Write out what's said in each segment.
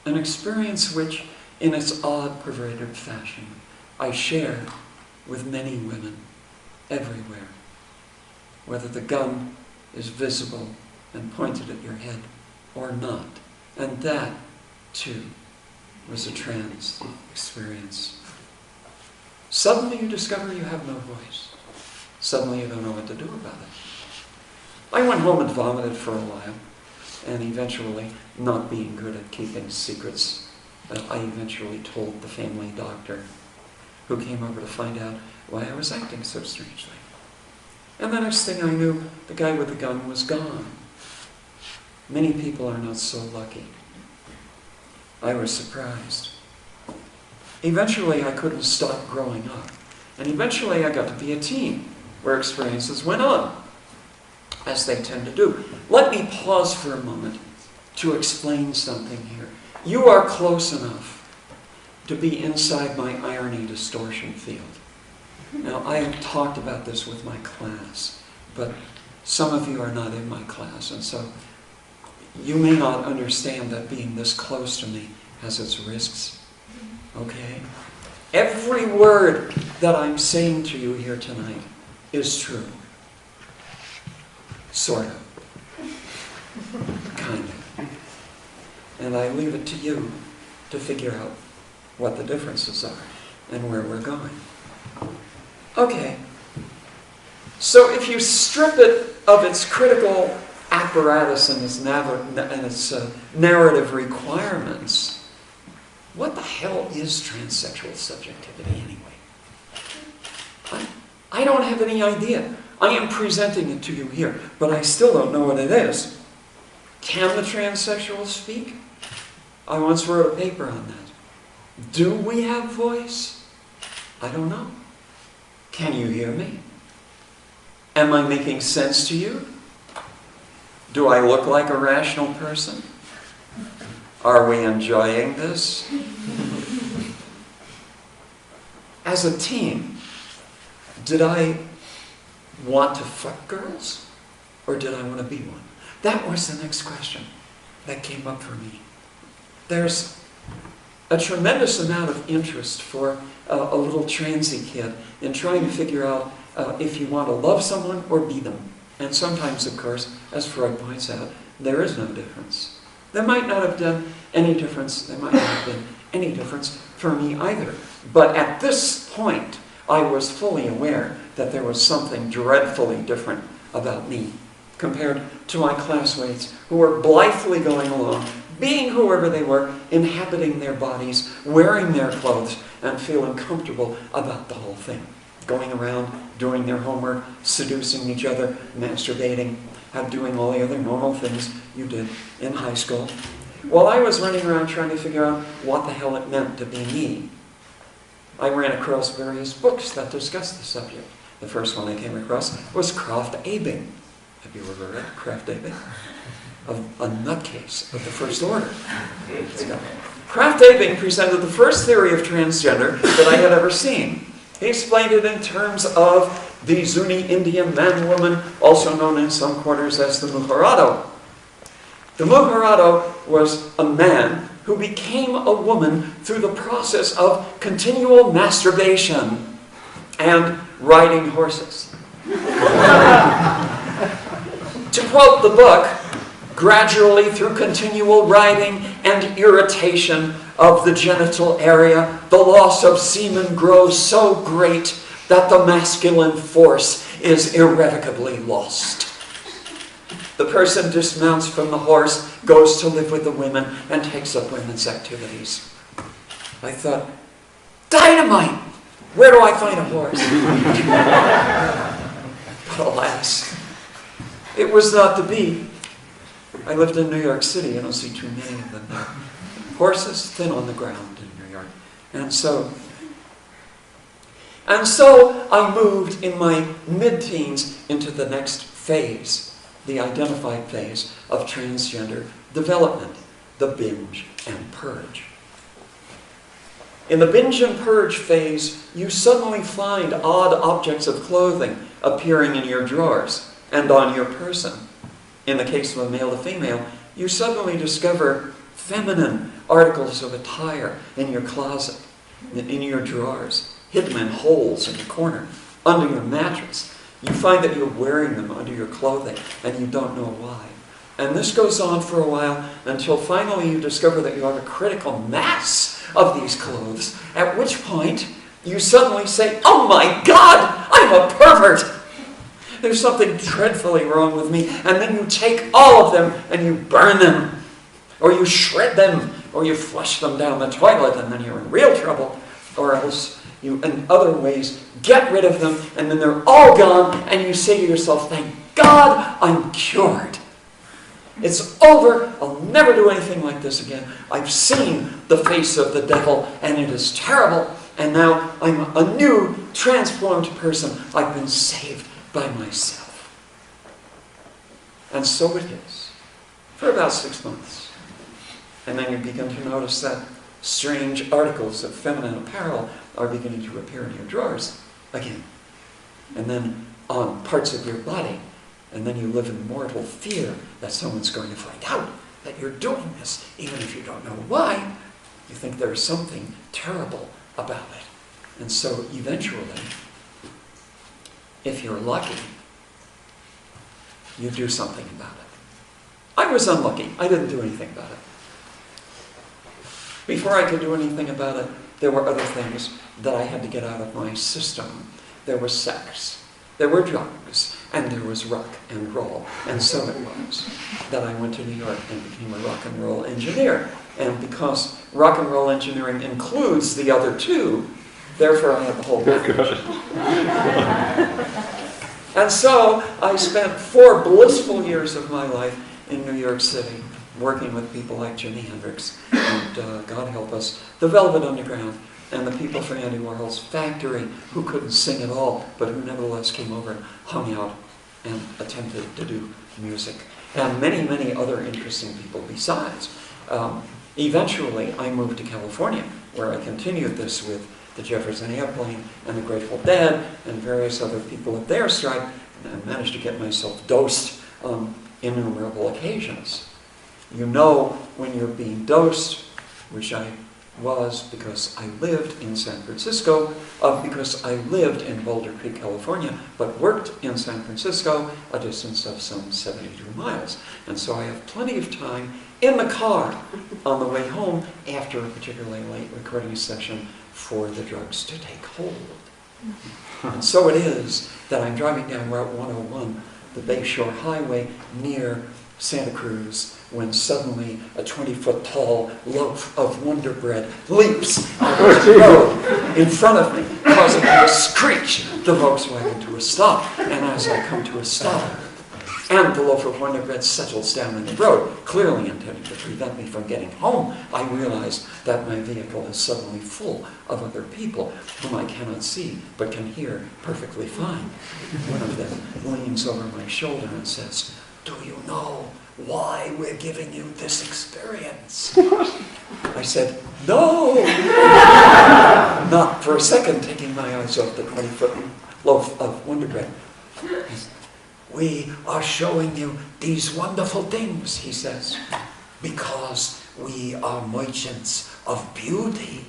An experience which, in its odd, perverted fashion, I share with many women everywhere, whether the gun is visible and pointed at your head or not. And that, too, was a trans experience. Suddenly you discover you have no voice. Suddenly you don't know what to do about it. I went home and vomited for a while, and eventually, not being good at keeping secrets, I eventually told the family doctor, who came over to find out why I was acting so strangely. And the next thing I knew, the guy with the gun was gone. Many people are not so lucky. I was surprised. Eventually, I couldn't stop growing up. And eventually, I got to be a teen, where experiences went on, as they tend to do. Let me pause for a moment to explain something here. You are close enough to be inside my irony distortion field. Now, I have talked about this with my class, but some of you are not in my class, and so you may not understand that being this close to me has its risks. Okay? Every word that I'm saying to you here tonight is true. Sort of. Kind of. And I leave it to you to figure out what the differences are and where we're going. Okay. So if you strip it of its critical apparatus and its narrative requirements, what the hell is transsexual subjectivity anyway? I don't have any idea. I am presenting it to you here, but I still don't know what it is. Can the transsexual speak? I once wrote a paper on that. Do we have voice? I don't know. Can you hear me? Am I making sense to you? Do I look like a rational person? Are we enjoying this? As a teen, did I want to fuck girls? Or did I want to be one? That was the next question that came up for me. There's a tremendous amount of interest for a little transy kid in trying to figure out if you want to love someone or be them. And sometimes, of course, as Freud points out, there is no difference. There might not have been any difference. There might not have been any difference for me either. But at this point, I was fully aware that there was something dreadfully different about me compared to my classmates who were blithely going along, being whoever they were, inhabiting their bodies, wearing their clothes, and feeling comfortable about the whole thing. Going around, doing their homework, seducing each other, masturbating, and doing all the other normal things you did in high school. While I was running around trying to figure out what the hell it meant to be me, I ran across various books that discussed the subject. The first one I came across was Krafft-Ebing. Have you ever read Krafft-Ebing? A nutcase of the first order. Krafft-Ebing presented the first theory of transgender that I had ever seen. He explained it in terms of the Zuni Indian man-woman, also known in some quarters as the Mujurado. The Mujurado was a man who became a woman through the process of continual masturbation and riding horses. To quote the book, gradually through continual riding and irritation of the genital area, the loss of semen grows so great that the masculine force is irrevocably lost. The person dismounts from the horse, goes to live with the women, and takes up women's activities. I thought, dynamite! Where do I find a horse? But alas, it was not to be. I lived in New York City. You don't see too many of them there. Horses thin on the ground in New York. And so I moved in my mid-teens into the next phase, the identified phase of transgender development, the binge and purge. In the binge and purge phase, you suddenly find odd objects of clothing appearing in your drawers and on your person. In the case of a male to female, you suddenly discover feminine articles of attire in your closet, in your drawers, hidden in holes in the corner, under your mattress. You find that you're wearing them under your clothing and you don't know why. And this goes on for a while until finally you discover that you have a critical mass of these clothes, at which point you suddenly say, "Oh my God, I'm a pervert! There's something dreadfully wrong with me." And then you take all of them and you burn them, or you shred them, or you flush them down the toilet, and then you're in real trouble. Or else you, in other ways, get rid of them, and then they're all gone, and you say to yourself, "Thank God I'm cured. It's over. I'll never do anything like this again. I've seen the face of the devil, and it is terrible. And now I'm a new, transformed person. I've been saved by myself." And so it is, for about 6 months. And then you begin to notice that strange articles of feminine apparel are beginning to appear in your drawers again. And then on parts of your body. And then you live in mortal fear that someone's going to find out that you're doing this, even if you don't know why. You think there's something terrible about it. And so eventually, if you're lucky, you do something about it. I was unlucky. I didn't do anything about it. Before I could do anything about it, there were other things that I had to get out of my system. There was sex, there were drugs, and there was rock and roll. And so it was that I went to New York and became a rock and roll engineer. And because rock and roll engineering includes the other two, therefore I had the whole package. And so I spent 4 blissful years of my life in New York City, working with people like Jimi Hendrix, and God help us, the Velvet Underground, and the people from Andy Warhol's factory who couldn't sing at all, but who nevertheless came over and hung out and attempted to do music. And many, many other interesting people besides. Eventually, I moved to California, where I continued this with the Jefferson Airplane and the Grateful Dead and various other people of their stripe, and I managed to get myself dosed on innumerable occasions. You know when you're being dosed, which I was because I lived in San Francisco, because I lived in Boulder Creek, California, but worked in San Francisco, a distance of some 72 miles. And so I have plenty of time in the car on the way home after a particularly late recording session for the drugs to take hold. And so it is that I'm driving down Route 101, the Bayshore Highway near Santa Cruz, when suddenly a 20-foot tall loaf of Wonder Bread leaps out of the road in front of me, causing me to screech the Volkswagen to a stop. And as I come to a stop, and the loaf of Wonder Bread settles down in the road, clearly intended to prevent me from getting home, I realize that my vehicle is suddenly full of other people whom I cannot see but can hear perfectly fine. One of them leans over my shoulder and says, "Do you know why we're giving you this experience?" I said, "No!" Not for a second taking my eyes off the 20-foot loaf of Wonder Bread. "We are showing you these wonderful things," he says, "because we are merchants of beauty.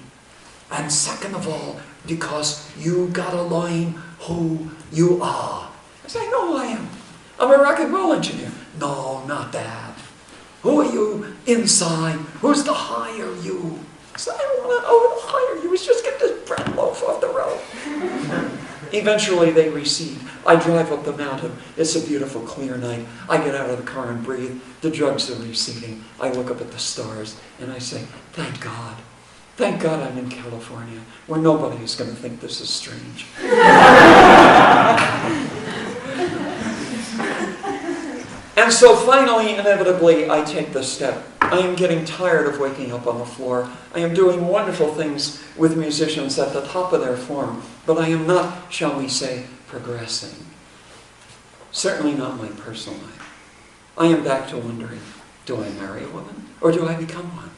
And second of all, because you gotta learn who you are." I say, "No, I am. I'm a rock and roll engineer." "No, not that. Who are you inside? Who's the higher you?" I said, "I don't want to know who the higher you is. Just get this bread loaf off the road." Eventually they recede. I drive up the mountain. It's a beautiful, clear night. I get out of the car and breathe. The drugs are receding. I look up at the stars and I say, "Thank God. Thank God I'm in California, where nobody is going to think this is strange." And so finally, inevitably, I take this step. I am getting tired of waking up on the floor. I am doing wonderful things with musicians at the top of their form, but I am not, shall we say, progressing. Certainly not my personal life. I am back to wondering, do I marry a woman or do I become one?